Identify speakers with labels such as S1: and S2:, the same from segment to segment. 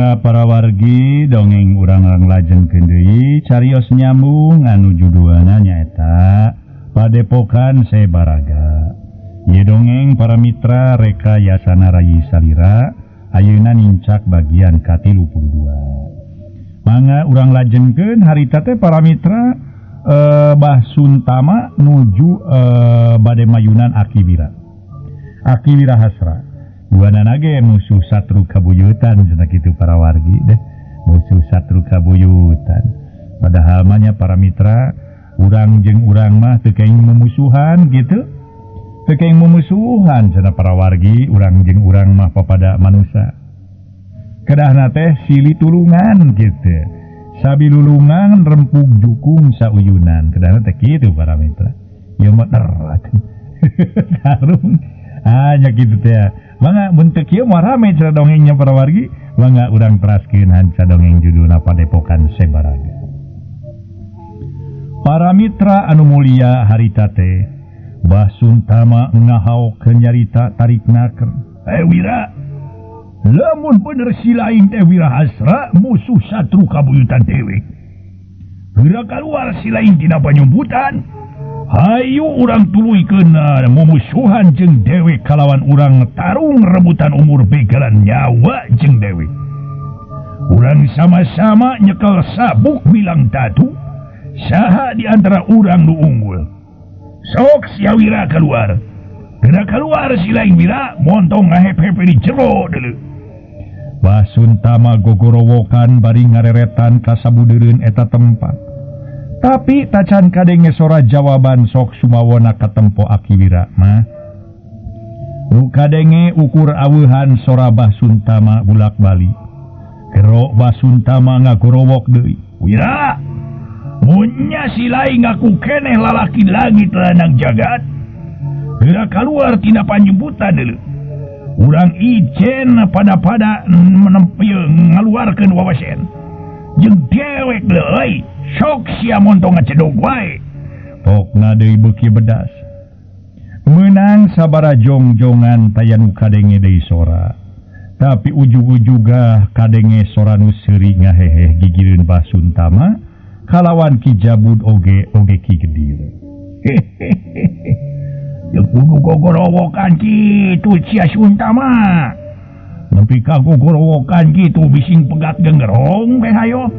S1: Mangga para wargi dongeng urang-urang lajeng kendeuy carios nyambung anu juduana nyaeta Padepokan Sebaraga. Ieu dongeng para mitra rekayasana Rayi Salira ayeuna nincak bagian ka-32. Mangga urang lajengkeun harita teh para mitra Bah Suntama nuju bade mayunan Akiwira. Akiwira Hasra. Buana nage musuh satru kabuyutan cenah kitu para wargi deh. Musuh satru kabuyutan. Padahal mah para mitra urang jeung urang mah teu kaing memusuhan gitu. Teu kaing memusuhan cenah para wargi, urang jeung urang mah papada manusia. Kedahna teh silih tulungan gitu. Sabilulungan rempug jukung sauyunan. Kedahna teh kitu para mitra. Ieu mah karung hanya gitu teh. Mangga mun teu kieu mah rame cara dongengnya para wargi. Mangga urang teraskeun hanca dongeng judulna Padepokan Sebaraga. Para mitra anu mulia harita teh Bah Suntama ngahaokeun nyarita tariknaker. Wira, lamun bener si lain teh Wira Hasra musuh satru kabuyutan dewek. Wira kaluar si lain tina panyumbutan. Hayu urang tuluykeun mumusuhan jeung dewek kalawan urang tarung rebutan umur begalan nyawa jeung dewek. Urang sama-sama nyekel sabuk bilang tatu, saha di antara urang nu unggul. Sok sia Wira keluar. Geura keluar si lain Wira montong ngahep-hep di jero deuleu. Bah Suntama gogorowokan bari ngareretan ka sabudeureun eta tempat. Tapi tacan kadenge sora jawaban sok sumawona katempo Akiwira mah. Nu kadenge ukur aweuhan sora Bah Suntama bulak-balik. Kero Bah Suntama ngagorowok deui. Wira, munnya si lain ngaku keneh lalaki langit lanang jagat. Geura kaluar tina panyumbutan deuleu. Urang ijen pada ngaluarkeun wawasen. Jeung dewek leuy. Sok sia montong ngacedog wae. Pokna deui beuki bedas. Meunang sabara jongjongan tayanu kadenge deui sora. Tapi ujug-ujuga kadenge sora nu seuri ngaheheh gigireun Bah Suntama kalawan Ki Jabud oge Ki Gedir. Teu kudu gogorowokan kitu sia Suntama. Nepi ka gogorowokan kitu bising pegat genggerong teh hayo.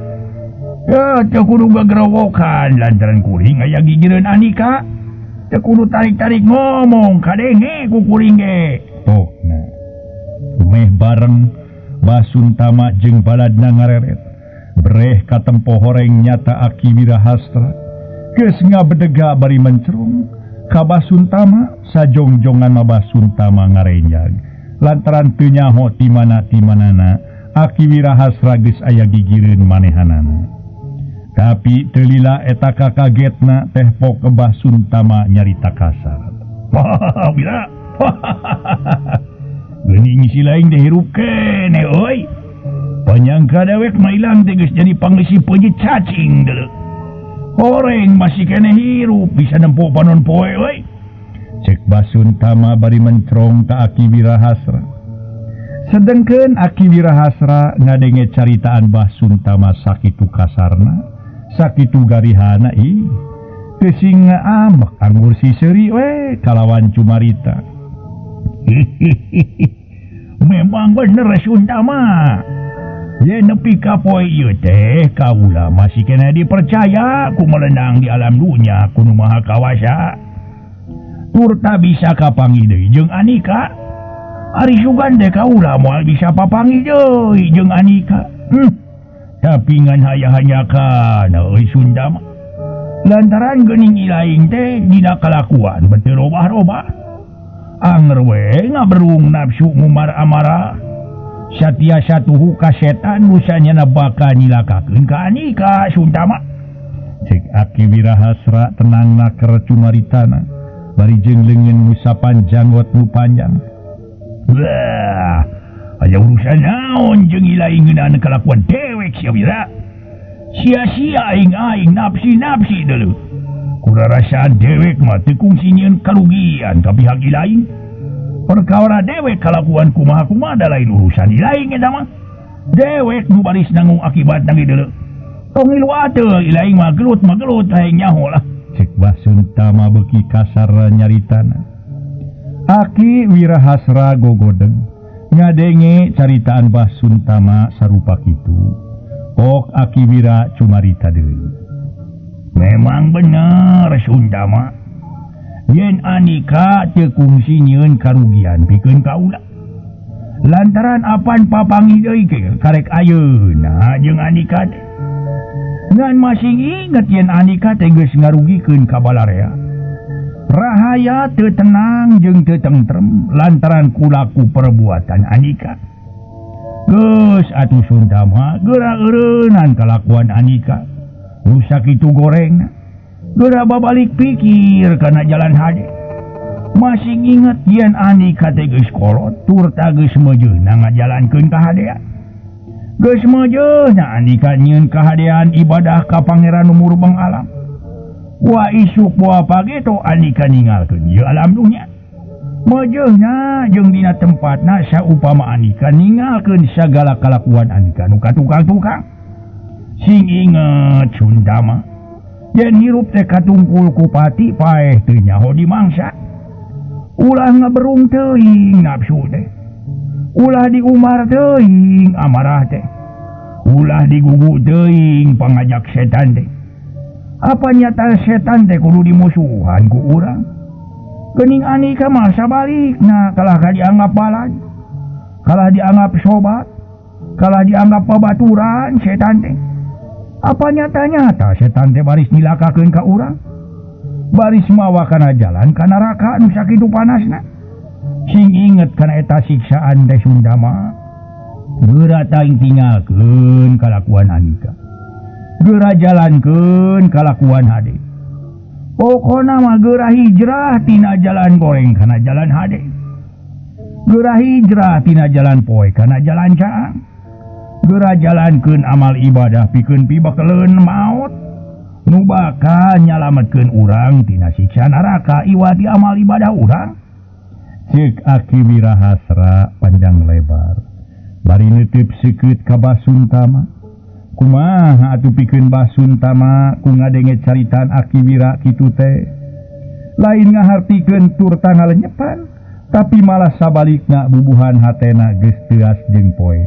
S1: Teu kudu gagerowokan lantaran kuring aya gigireun Anika. Teu kudu tarik-tarik ngomong kadenge ku kuring ge. Pokna umeh bareng Bah Suntama jeung baladna ngareret. Breh katempo horeng nyata Akiwira Hasra. Geus ngabedega bari mencerung ka Bah Suntama sajongjongan mah Bah Suntama ngarenjag. Lantaran teu nyaho ti mana-timanana Akiwira Hasra geus aya gigireun manehanana. Tapi telila eta kagetna teh pok Bah Suntama nyarita kasar. Wah, Wira. Geuning si lain teh hirup keneh euy. Panyangka dewek mah ilang teh geus jadi pangeusih peujit cacing deuleu. Horeng masih keneh hirup bisa nempo panon poe euy. Cek Bah Suntama bari mencrong ka Akiwira Hasra. Sedengkeun Akiwira Hasra ngadenge caritaan Bah Suntama sakitu kasarna. Sakitu garihana teu sing ngaamek anggur si seuri we kalawan cumarita. Memang bener Suntama. Ye nepi ka poe ieu teh kaula masih kena dipercaya ku melenang di alam dunya ku Nu Maha Kawasa. Tur ta bisa kapangi deui jeung Anika. Ari sugan teh kaula moal bisa papangi deui jeung Anika. Tapi ngan hanya-hanyakan euy Suntama. Lantaran geuning ilaing teh dina kalakuan beteu robah-robah. Anger we ngaberung nafsu ngumar amarah. Satia satuhu ka setan nusanyana bakal nyilakakeun ka Anika Suntama. Cek Akiwira Hasra tenangna keur cumaritana bari jeung leungeun ngusapan janggot nu panjang. Wah, aya urusan naon jeung ilaingeunana kalakuan dewek sia Wira. Sia-sia aing napsi-napsi deuleu. Kurarasaan dewek mah teu kungsi nyieun karugian ka pihak ilaing. Perkara dewek kalakuan kumaha-kumaha da lain urusan ilaing eta mah. dewek nu baris nanggung akibat nang deuleu tong ilu ateu ilaing mah gelut hayang nyaho lah cek Basun Tama beuki kasar nyaritana. Aki Wirahasra gogodeng ngadenge caritaan Basun Tama sarupa kitu. Ok Aki Wira cumarita deui. Memang bener Sunda mah. Yen Anika teu kungsi nyieun karugian pikeun kaula. Lantaran apan papangi deui karek ayeuna jeung Anika teh. Ngan masing inget yen Anika teh geus ngarugikeun ka balarea. Rahaya teu tenang jeung teu tentrem lantaran kulaku perbuatan Anika. Geus atuh Sunda mah geura eureunan kalakuan Anika. Rusak itu gorengna. Geura babalik pikir kana jalan hade. Masing inget yen Anika teh geus kolot tur ta geus mejeuna ngajalankeun kahadean. Geus mejeuna Anika nyieun kahadean ibadah ka Pangeran Umur Bang Alam. Wa isuk poa page to Anika ninggalkeun ieu alam dunya. Mejeuna jeung dina tempatna saupama Anika ninggalkeun sagala kalakuan Anika nu katukang-tukang. Sing inget Sunda mah yen hirup teh katungkul ku pati paeh teu nyaho dimangsa. Ulah ngaberung teuing nafsu teh. Ulah diumar teuing amarah teh. Ulah digugu teuing pangajak setan teh. Apa nyata setan teh kudu dimusuhan ku urang. Geuning Anika mah sabalikna kalah dianggap balad. Kalah dianggap sobat. Kalah dianggap babaturan setan teh. Apa nyata-nyata setan teh baris nilakakeun ka urang. Baris mawa kana jalan ka neraka nu sakitu panasna. Sing inget kana eta siksaan teh Sunda mah geura tang tinggalkeun kalakuan Anika. Geura jalankeun kalakuan hade. Pokona mah geura hijrah tina jalan goreng kana jalan hade. Geura hijrah tina jalan poe kana jalan caang. Geura jalankeun amal ibadah pikeun pibakeleun maut. Nu bakal nyalametkeun urang tina siksa neraka iwati amal ibadah urang. Cek Aki Wirahasra panjang lebar. Bari neuteup seukeut ka Basun Tama. Kumaha atuh pikeun Basun Tama ku ngadenge caritaan Aki Wira kitu teh. Lain ngahartikeun tur tangalenyepan, tapi malah sabalikna bubuhan hatena geus teuas jeung poe.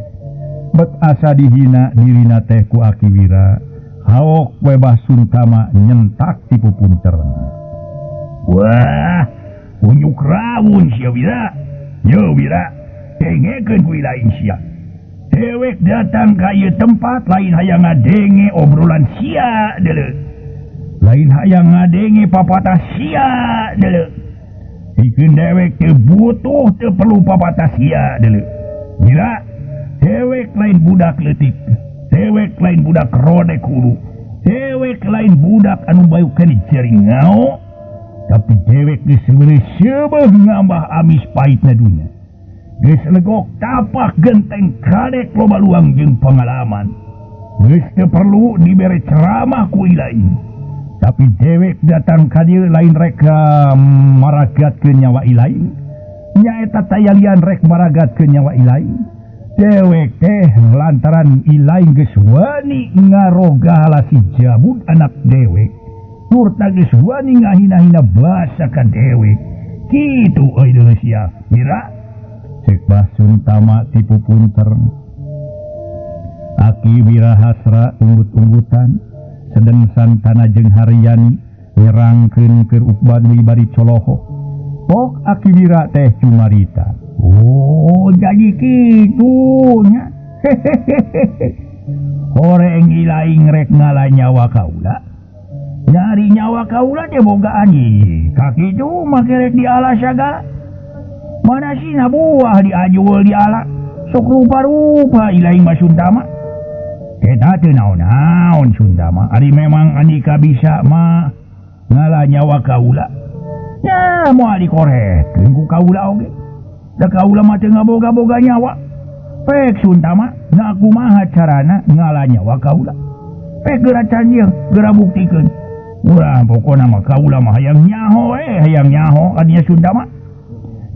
S1: Bet asa dihina dirina teh ku Aki Wira. Haok we Basun Tama nyentak tipu punterna. Wah, unyuk rawun sia Wira. Yo Wira, dengekeun ku lain sia. Dewek datang ka ieu tempat lain hayang ngadenge obrolan sia deuleu. Lain hayang ngadenge papatah sia deuleu. Pikeun dewek teu butuh teu perlu papatah sia deuleu. Wira, dewek lain budak leutik. Dewek lain budak rode kulu. Dewek lain budak anu bayukeun jering ngao. Tapi dewek geus seubeuh ngambah amis pahitna dunya. Geus legok tapak genteng kadek loba luang jeung pengalaman. Geus teu perlu dibere ceramah ku ilaing. Tapi dewek datang ka dieu lain rek maragatkeun nyawa ilaing. Nyaeta tayalian rek maragatkeun nyawa ilaing. Dewek teh lantaran ilaing geus wani ngaroga halasi jabut anak dewek. Tur ta geus wani ngahina-hina basa ka dewek. Kitu euy deuleu sia. Mira, cek Basun Tama tipu punter. Aki Wirahasra unggut-unggutan sedeng santana jeung Haryani nyerangkeun keur ukban bari coloho. Pok Aki Wira teh cumarita. Oh, jadi kitu nya. Horeng ilaing rek ngalah nyawa kaula. Nyari nyawa kaula teh bogaan ieu. Kakitu make rek dialah sagala. Mana sih buah diajual dialah. Sok rupa-rupa ilaing mah Sunda mah. Eta teu naon-naon Sunda mah. Ari memang Anika bisa mah ngalah nyawa kaula. Ya moal dikorekeun ku kaula oge. Da kaula mah teu ngaboga-boga nyawa. Pek Sunda mah na kumaha carana ngalah nyawa kaula. Pek geura can ieu, geura buktikeun. Urang pokona mah kaula mah hayang nyaho hayang nyaho adinya Sunda mah.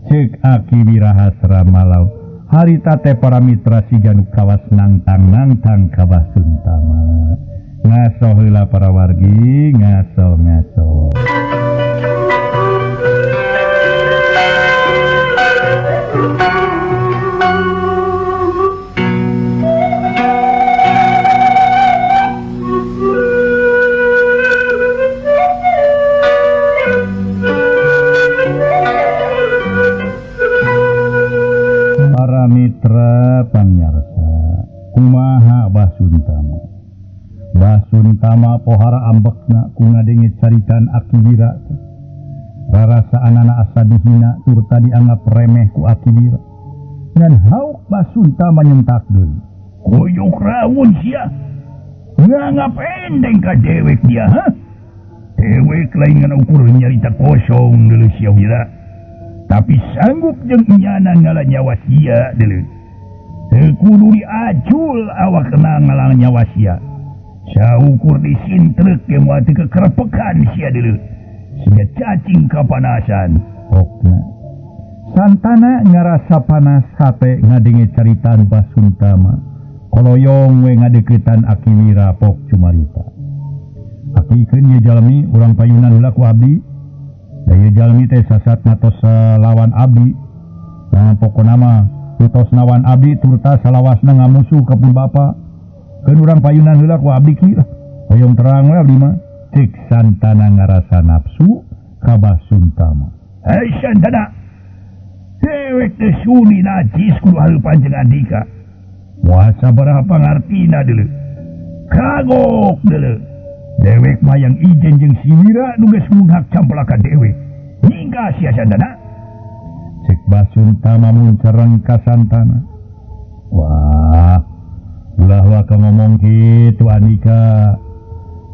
S1: Cek Aki Wirahasra malau harita teh para mitra si Januk kawas nangtang ka Basuntama. Ngaso heula para wargi, ngaso. Para mitra panyarsa, kumaha Basuntama pohara ambekna ku ngadenge caritan Akibira. Rarasaan anak asa dihina turta dianggap remeh ku Akibira. Ngan hauk Basuntama nyentak deui. Koyok rawun sia. Nganggap endeng ka dewek dia, ha? Dewek lain ngan ukur nyarita kosong deuleu sia Wira. Tapi sanggup jeung nyana ngalah nyawa sia deuleu. Teu kudu diacul awak kena ngalah nyawa sia. Saukur disintrek ke muat kekerepekan sia deuleu. Sia cacing kapanasan. Okna. Santana ngarasa panas hate ngadenge caritaan Basuntama. Koloyong we ngadeukeutan Akiwira pok cumarita. Akikeun ye jalmi urang payunan heula ku abdi. Da ye jalmi teh sasat ngatos lawan abdi. Nah pokona mah tutos nawan abdi turta salawasna ngamusuh ka pun bapa. Keun urang payunan heula ku abdi kieu. Hoyong terang we abdi mah cek Santana ngarasa nafsu ka Basuntama. Hei Santana. Dewek teh suni najis kudu hareupan jeung Andika. Moal sabaraha pangartina deuleu. Kagok deuleu. Dewek mah yang ijen jeung si Wira nu geus munghak camplaka dewek. Hingga sia Santana. Cek Basuntama muncereng ka Santana. Wah. Ulah waka ngomong kitu Andika.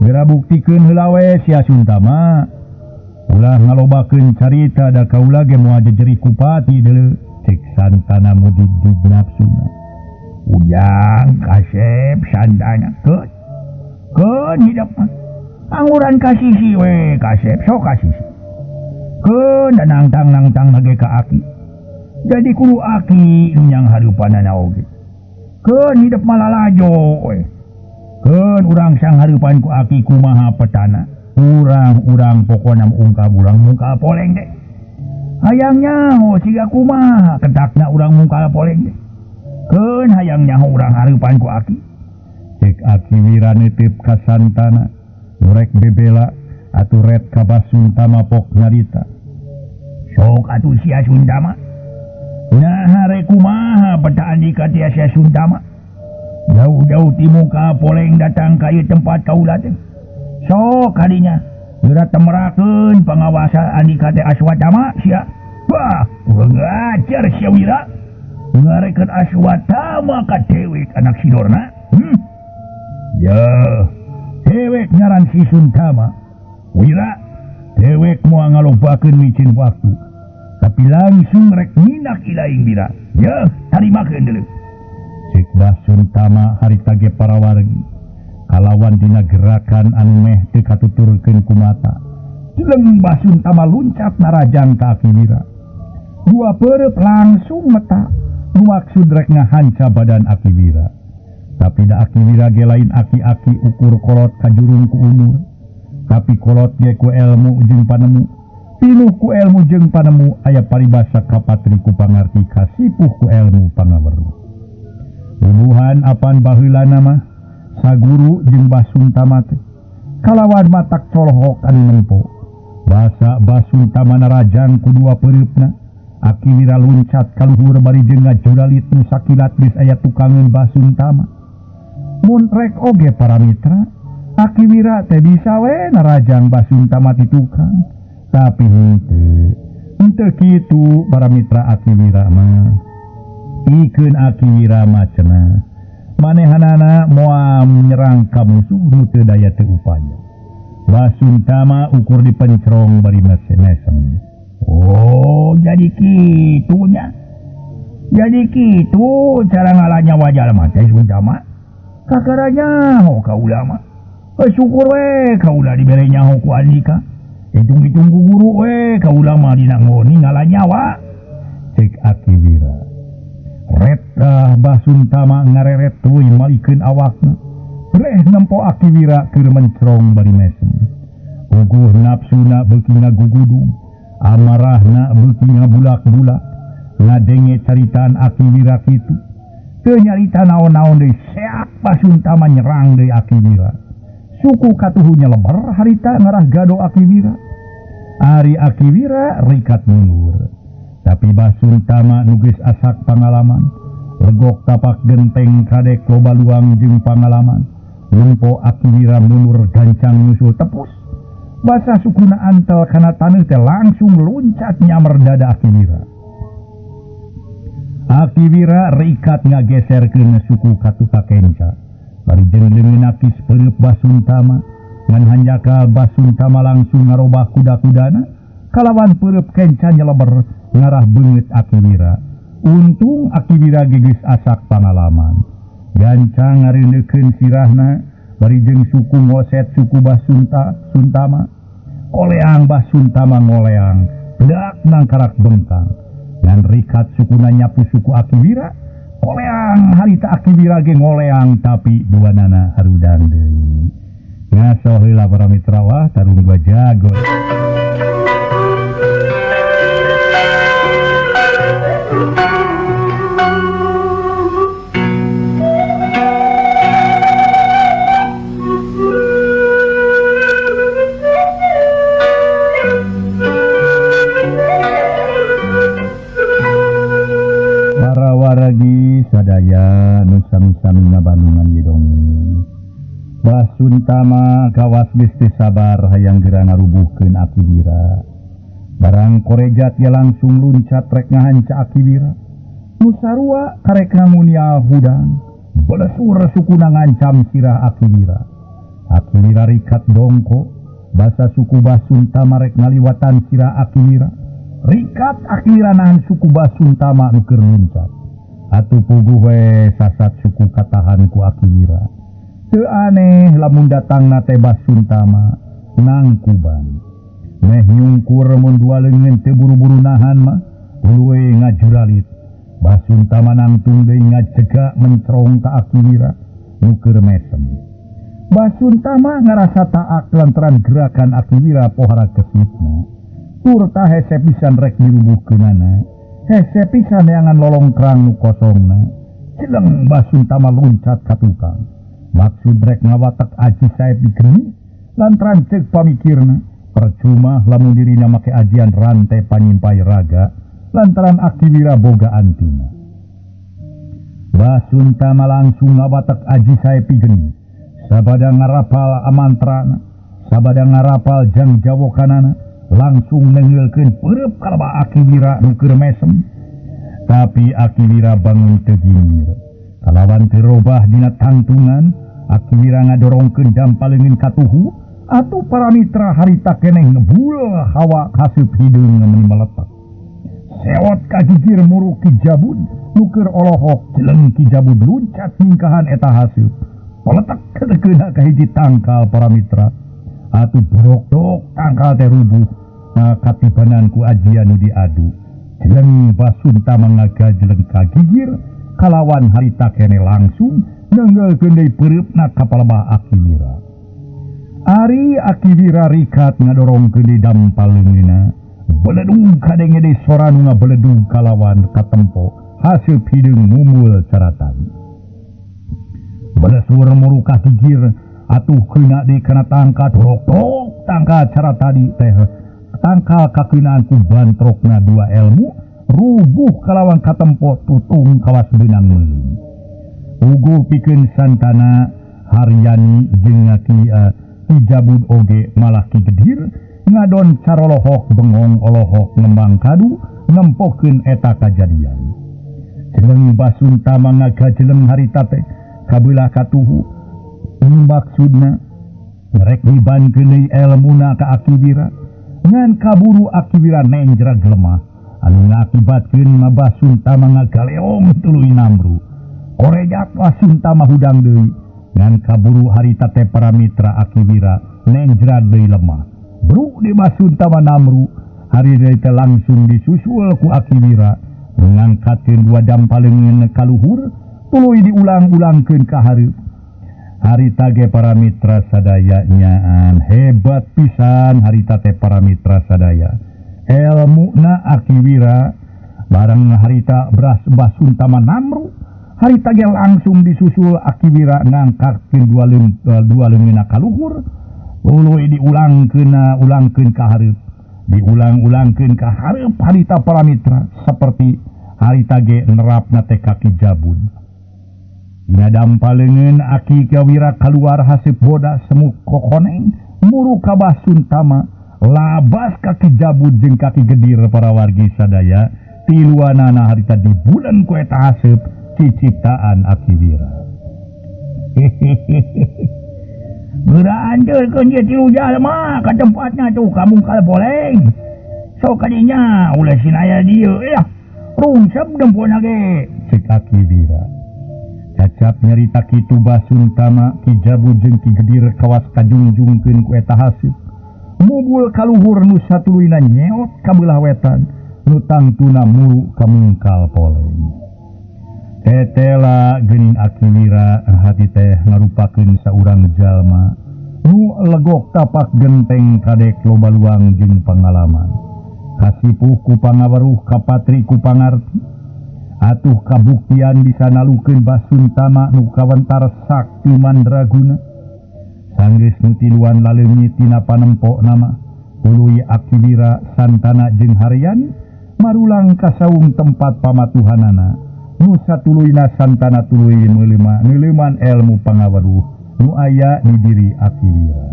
S1: Geura buktikeun heula we sia Suntama. Ulah ngalobakeun carita da kaula ge moal jejeri kupati deuleu. Cek Santana mudig nafsuna. Ujang kasep Santana keun hidup mah. Anguran kasisi we kasep sok kasisi. Keun nangtang lage ka Aki. Jadi kudu Aki nu nyang hareupanana oge. Keun hidup malalajo we. Keun urang sang hareupan ku Aki kumaha petana. Urang pokona ungkap urang muka poleng deh. Hayangnya siga kumaha ketakna urang muka poleng deh. Keun hayangnya urang hareupan ku Aki. Cek Akiwira nitip ka Santana. Nurek bebela atuh red ka Basuntama pok nyarita. Sok atuh sia Suntama. Nah hare kumaha peta Andika tia sia Suntama. Jauh-jauh ti muka poleng datang ka ieu tempat kaula teh. Sok kadinya geura temerakeun pangawasa Andika teh Aswatama sia. Wah, urang ajar sia Wira. Ngarekeun Aswatama ka dewek anak sidorna. Ya, dewek ngaran si Suntama. Wira, dewek moal ngalobakeun micin waktu. Tapi langsung rek minak ilaing Wira. Ya, tarimakeun deuleu. Cek Basuntama harita ge para wargi. Kalawan dina gerakan anu meh teu katuturkeun ku mata. Jeleng Basuntama luncat narajang ka Akiwira. Dua peureup langsung meta. Nu maksud rek ngahanca badan Akiwira. Tapi da Akiwira ge lain aki-aki ukur kolot kajurung ku umur. Tapi kolot ge ku elmu jeung panemu. Pinuh ku elmu jeung panemu aya paribasa kapatri ku pangarti kasipuh ku elmu pangaweruh. Bubuhan apan baheulana mah saguru jeung Basuntama teh kalawan matak colohok anu nempo. Basa Basuntama narajang ku dua peureupeuna. Akiwira luncat ka luhur bari jeung ngajodalit nu sakilat geus aya tukangeun Basuntama. Mun rek oge para mitra, Akiwira teh bisa we narajang Basuntama ti tukang. Tapi henteu kitu para mitra Akiwira mah. Ikeun Akiwira mah cenah. Manehanana moal nyerang ka musuh nu teu daya teu upaya. Basuntama ukur dipencrong bari mesem. Oh, jadi kitunya. Jadi kitu cara ngalahnya wajal mah teh Suntama. Kakaranya kaula mah. Syukur we kaula dibere nyaho ku Andika. Hitung-hitung ku guru we kaula mah dina ngoni ngalah nyawa. Cek Akiwira. Basuntama ngareret tuluy malikeun awakna. Breh nempo Akiwira keur mencrong bari mesem. Uguh nafsuna beuki ngagugudung, amarahna beuki ngabulak-bulak. Ngadenge caritaan Akiwira kitu. Teu nyarita naon-naon deui, seak Basuntama nyerang deui Akiwira. Suku katuhu nyeleber harita ngarah gado Akiwira. Ari Akiwira rikat mundur. Tapi Basuntama nuges asak pangalaman. Legok tapak genteng kadek loba luang jeung pangalaman. Lumpo Akiwira mundur gancang nyusul tepus. Basa sukuna antel kana taneuh teh langsung loncat nyamer dada Akiwira. Akiwira rikat ngageserkeun suku katuha kenca. Bari jeung nakis peuleup Basuntama. Ngan hanjaka Basuntama langsung ngarobah kuda-kudana. Kalawan peureup kenca nyeleber ngarah beungeut Akiwira. Untung Akiwira geus asak pangalaman. Gancang ngarineukeun sirahna bari jeung suku ngoset suku Basuntama. Oleang Basuntama ngoleang, bedak nangkarak bengkang. Ngan rikat sukuna nyapu suku Akiwira. Oleang harita Akiwira ge ngoleang tapi duanana harudang deui. Ngaso heula para mitra wah tarung gua jago. Waragi sadaya nu sami-sami ngabandungan ieu dongeng. Basuntama kawas geus teu sabar hayang geura ngarubuhkeun Akiwira. Barang korejat ge langsung luncat rek ngahanca Akiwira. Nu sarua karek ngamunia hudang. Belesur sukuna ngancam sirah Akiwira. Akiwira rikat dongko. Basa suku Basuntama rek ngaliwatan sirah Akiwira. Rikat Akiwira nahan suku Basuntama nu keur luncat. Atuh puguh we sasat suku katahan ku Akiwira. Teu aneh lamun datangna teh Basuntama nangkuban. Meh nyungkur mun dua leungeun teu buru-buru nahan mah uluwe ngajuralit. Basuntama nangtung deui ngajega mencrong ka Akiwira nu keur mesem. Basuntama ngarasa taak lantaran gerakan Akiwira pohara kesitna. Tur tah hese pisan rek dirubuhkeunana. Hese pisan neangan lolongkrang nu kosongna. Cileng Basuntama loncat ka tukang. Maksud rek ngawatek aji sae pikeun lantaran ceuk pamikirna percuma lamun dirina make ajian rantai panyimpai raga lantaran Akiwira boga antina. Basuntama langsung ngawatek aji sae pikeun. Sabada ngarapal amantrana, sabada ngarapal jang jawokanana, langsung nengeulkeun peureup kaleba Akiwira nu keur mesem. Tapi Akiwira bangun teu ginyir. Kalawan teu robah dina tangtungan, Akiwira ngadorongkeun dampaleungeun katuhu, atuh para mitra harita keneh ngebul hawa kaseup hideung meuni meletak. Sewot kagigir muru Kijabud nu keur olohok jeleng Kijabud luncat ningkahan eta haseup. Peletak kedekeuna ka hiji tangkal para mitra. Atuh dorok-dorok tangkal teh rubuh. Katibanan ku ajian nu diadu. Jeleng Basuntama ngagajeleng kagigir kalawan harita keneh langsung nengeulkeun deui peureupeuna ka palebah Akiwira. Ari Akiwira rikat ngadorongkeun deui dampaleungeunna. Beledung kadenge deui sora nu ngabeledung kalawan katempo haseup hideung mumul caratan. Belesur muru kagigir atuh keuna deui kana tangka dorok-dorok tangka cara tadi teh. Tangkal kakeunaan ku bantrokna dua ilmu rubuh kalawan katempo tutung kawas beunang meuleung. Uguh pikeun santana Haryani jeung Kijabud oge malah Ki Gedir ngadon carolohok bengong olohok ngembang kadu nempokeun eta kajadian. Jeleng Basuntama ngagajeleng harita teh kabelah katuhu. Maksudna rek nibankeun deui elmuna ka Akiwira. Ngan kaburu Akiwira nenjrag lemah anu ngakibatkeun Basuntama ngagaleong tuluy namru. Korejak Basuntama hudang deui ngan kaburu harita teh para mitra Akiwira nenjrag deui lemah. Bruk di Basuntama namru hari deui teh langsung disusul ku Akiwira mengangkatkeun dua dampalengan kaluhur tuluy diulang-ulangkeun ka hareup. Harita ge para mitra sadaya nyaan hebat pisan harita teh para mitra sadaya. Elmuna Akiwira bareng harita beras Basuntama Namru. Harita ge langsung disusul Akiwira ngangkatkeun dua leungeunna kaluhur. Tuluy diulangkeun ka hareup. Diulang-ulangkeun ka hareup harita para mitra saperti harita ge nerapna teh kaki jabun. Dina dampalengeun Aki Kawira kaluar haseup bodas semuk kokoneng muru ka Basuntama labas kaki jabun jeung kaki gedir para wargi sadaya tiluanana harita dibulen ku eta haseup ciciptaan Akiwira. Beranjeulkeun ieu tilu jalma ka tempatna tuh ka mungkal boleng. Sok kadinya ulah sinaya dieu rungsep dempuna ge cek Akiwira. Cacap nyarita kitu Basuntama Ki Jabu jeung Ki Gedir kawas kajungjungkeun ku eta haseup. Mubul kaluhur nu satuluyna nyeot ka beulah wetan, nu tangtuna muru ka mungkal poleng. Tetela geuning Akiwira hati teh ngarupakeun saurang jalma nu legok tapak genteng kadek loba luang jeung pangalaman. Kasipuh ku pangaweruh kapatri ku pangarti. Atuh kabuktian bisa nalukeun Basuntama nu kawentar sakti mandraguna. Sanggeus nu tiluan laleungit tina panempona mah tuluy Akiwira santana jeung Haryan marulang ka saung tempat pamatuhanana. Nu satuluyna santana tuluy neuleuman elmu pangaweruh nu aya di diri Akiwira.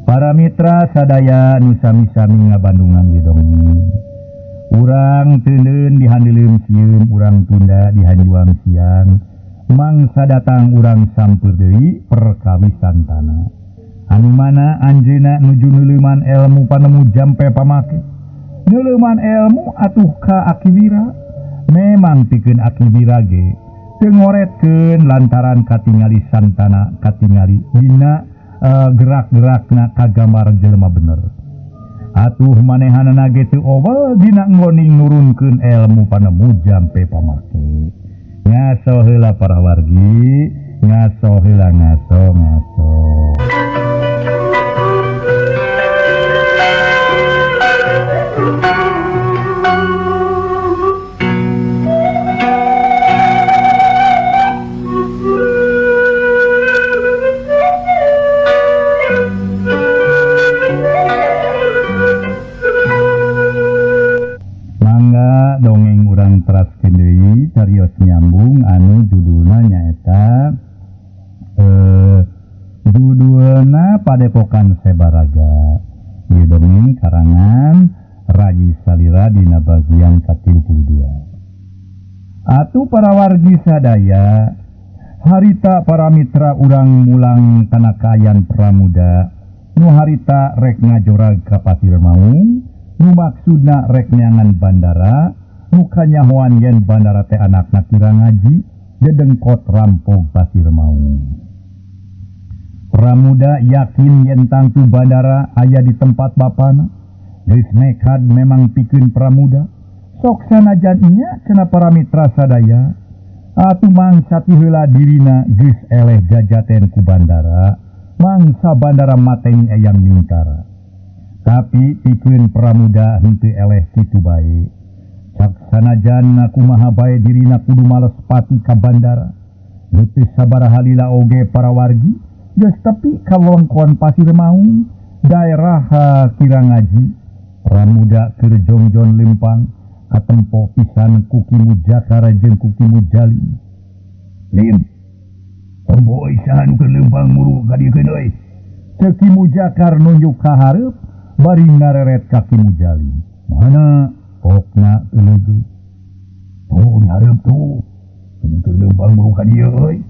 S1: Para mitra sadaya nu sami-sami ngabandungan ieu dongeng. Urang teuleun dihandileun sieun, urang tunda dihanjuang siang. Mangsa datang urang sampeur deui perkawisan tanah. Anu mana anjeunna nuju neuleuman elmu panemu jampe pamake. Neuleuman elmu atuh ka Akiwira. Memang pikeun Akiwira ge teu ngoretkeun lantaran katingali santana katingali dina gerak-gerakna kagambar jelema bener. Atuh manehanana ge teu owel dina ngloning nurunkeun elmu panemu jampe pamake. Ngaso heula para wargi, ngaso heula ngaso. Dongeng urang teraskeun deui carios nyambung anu judulna nyaeta judulna Padepokan Sebaraga. Ieu dongeng karangan Raji Salira dina bagian ke-32. Atuh para wargi sadaya, harita para mitra urang mulang kana kaayan pramuda nu harita rek ngajorag ka Pasir Maung, nu maksudna rek neangan bandara. Mukanya hoan yen bandara teh anakna kira ngaji dedengkot rampog Pasir Maung. Pramuda yakin yen tangtu bandara aya di tempat bapana. Geus nekat memang pikeun pramuda. Sok sanajan nya cenah para mitra sadaya. Atuh mangsa ti heula dirina geus eleh jajaten ku bandara. Mangsa bandara mateng eyang ningkara. Tapi pikeun pramuda henteu eleh kitu bae. Sanajan kumaha bae dirina kudu males pati ka bandara. Teu sabaraha lila oge para wargi geus tepi ka wewengkon Pasir Maung, daerah kira ngaji. Pramuda keur jongjon lempang katempo pisan ku Ki Mujakar jeung ku Ki Mujali. Lim, tomboy saha nu keur lempang muru ka dieu keun euy. Ceuk Ki Mujakar nunjuk ka hareup bari ngareret ka Ki Mujali. Mana pokna euleugeun. Tuh di hareup tuh. Ini keur leumpang muru ka dieu euy.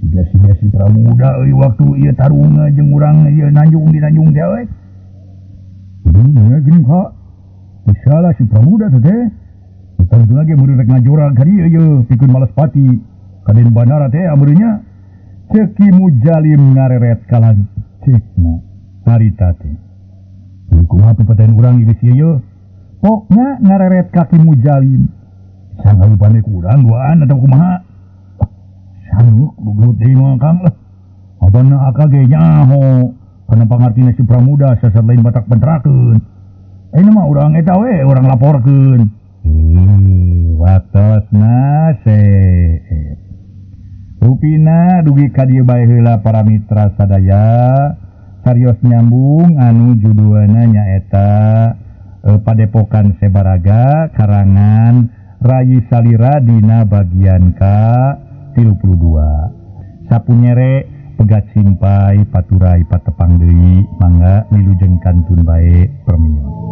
S1: Siga-siga si pramuda euy waktu ieu tarunga jeung urang ieu nanjung di nanjung teh euy. Geuning ka. Misalah si pramuda teh. Tangtuna ge meureun rek ngajorag ka dieu ieu pikeun males pati. Kaden bandara teh ameureunnya. Ceuk Ki Mujalim ngareret ka lancikna harita teh. Kumaha pepeten urang geus ieu. pokoknya ngareret kaki mujalin sanggup pandai kurang duaan atau kumaha sanggup lugut deui mah Kang lah abana akage nyaho kana pangartina si Pramuda sasar lain batak pentrakeun mah urang eta we urang laporkeun watosna rupina dugi ka dieu bae heula para mitra sadaya sarios nyambung anu juduana nyaeta Padepokan Sebaraga karangan Rayi Salira dina bagian ka 32 sapunyere pegat simpai paturai patepang deui mangga wilujeng kantun bae permios.